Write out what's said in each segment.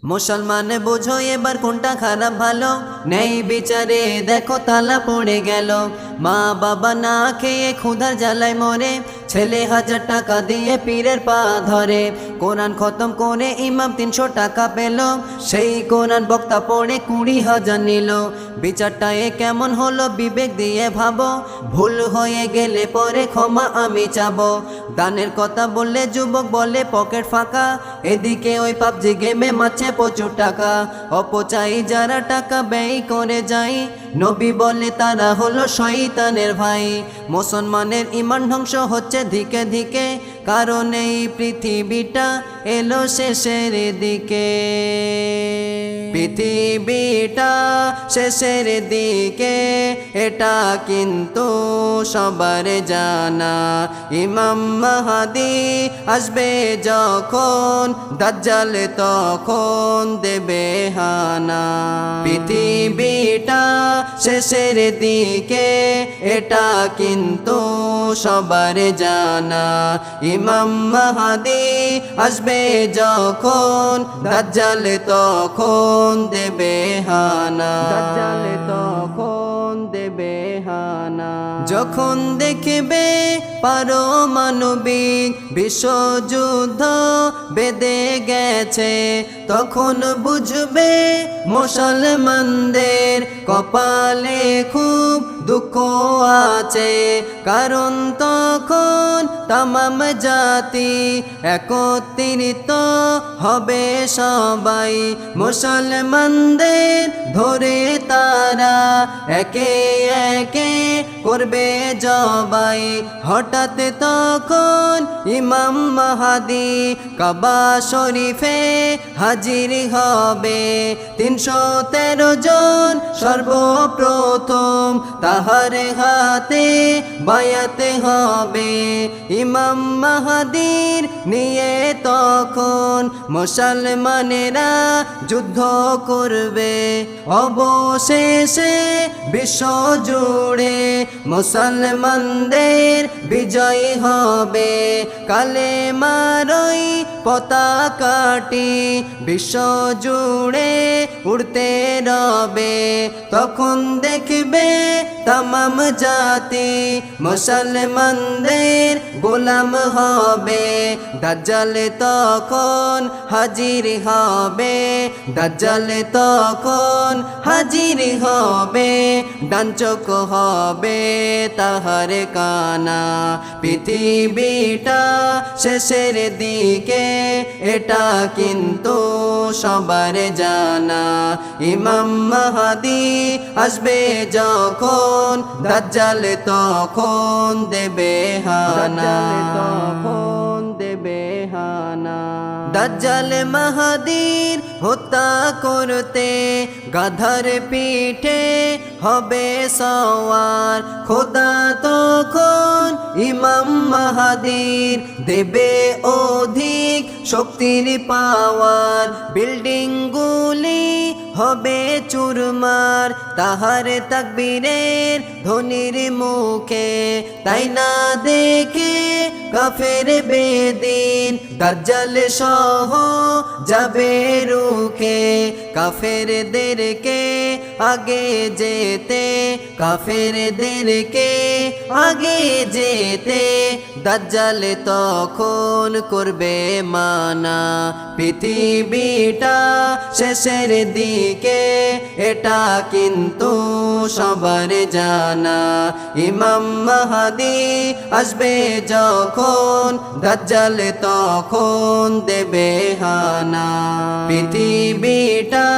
মুসলমান বুঝো এবার কোনটা খারাপ ভালো, নেই বিচারে দেখো তালা পড়ে গেল। মা বাবা না খেয়ে ক্ষুধার জ্বালায় মরে, ছেলে 1000 টাকা দিয়ে পীরের পা ধরে। কোরআন খতম করে ইমাম 300 টাকা পেল, সেই কোরআন বক্তা পড়ে 20,000 নিল। বিচারটা এ কেমন হলো বিবেক দিয়ে ভাবো, ভুল হয়ে গেলে পরে ক্ষমা আমি চাবো। দানের কথা বললে যুবক বলে পকেট ফাঁকা, এদিকে ওই পাবজি গেমে মাছে প্রচুর টাকা। অপচয় যারা টাকা ব্যয় করে যায়, নবী বলে তারা হলো শয়তানের ভাই। মুসলমানের ঈমান ধ্বংস হচ্ছে ধিকে ধিকে, কারণ এই পৃথিবীটা এলো শেষের দিকে। পৃথিবীটা শেষের দিকে এটা কিন্তু সবার জানা। ইমাম মাহদী আসবে যখন, দাজ্জাল তখন দেবে হানা। পৃথিবীটা শেষের দিকে এটা কিন্তু সবার জানা। ইমাম মাহদী আসবে যখন, দাজ্জাল তখন দেবে হানা। দাজ্জাল তখন দেবে হানা। যখন দেখবে পারমাণবিক বিশ্বযুদ্ধ বেঁধে গেছে, তখন বুঝবে মুসলমানদের কপালে খুব দুঃখ আছে। কারণ তখন তামাম জাতি একত্রিত হবে সবাই, মুসলমানদের ধরে তারা একে একে করবে জবাই। হঠাৎ তখন ইমাম মাহদী কাবা শরীফে হাজির হবে। 313 জন সর্বপ্রথম তাহার হাতে বায়াতে হবে। ইমাম মাহদীর নিয়ে তখন মুসলমানেরা যুদ্ধ করবে। অবশেষে বিশ্ব জুড়ে মুসলমানদের বিজয় হবে। কালেমার ওই পতাকাটি বিশ্ব জুড়ে উড়তে রবে। তখন দেখবে তামাম জাতি মুসলমানদের গোলাম হবে। দাজ্জাল তখন হাজির হবে, দাজ্জাল তখন হাজির হবে। ডান চোখ হবে তাহার কানা। পৃথিবীটা শেষের দিকে এটা কিন্তু সবার জানা। ইমাম মাহদী আসবে যখন, দাজ্জাল তখন দেবে হানা। তখন দেবে হানা। দাজ্জাল মাহদীর হত্যা করতে গাধার পিঠে হবে সওয়ার। খোদা তখন ইমাম মাহদীর দেবে অধিক শক্তির পাওয়ার। বিল্ডিং গুলি হবে চুরমার তাহার তাকবীরের ধ্বনির মুখে। তাই না দেখে কাফের বেদিন দাজ্জাল সহ যাবে রুখে। কাফেরদেরকে আগে যেতে, কাফেরদেরকে আগে যেতে দাজ্জাল তখন করবে মানা। পৃথিবীটা শেষের দিকে এটা কিন্তু সবার জানা। ইমাম মাহদী আসবে যখন, দাজ্জাল তখন দেবে হানা। পৃথিবীটা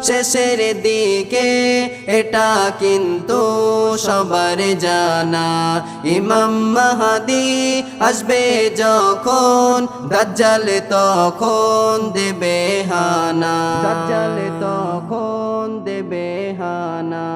শেষের দিকে এটা কিন্তু সবার জানা। ইমাম মাহদী আসবে যখন, দাজ্জাল তখন দেবে হানা। দাজ্জাল তখন দেবে হানা।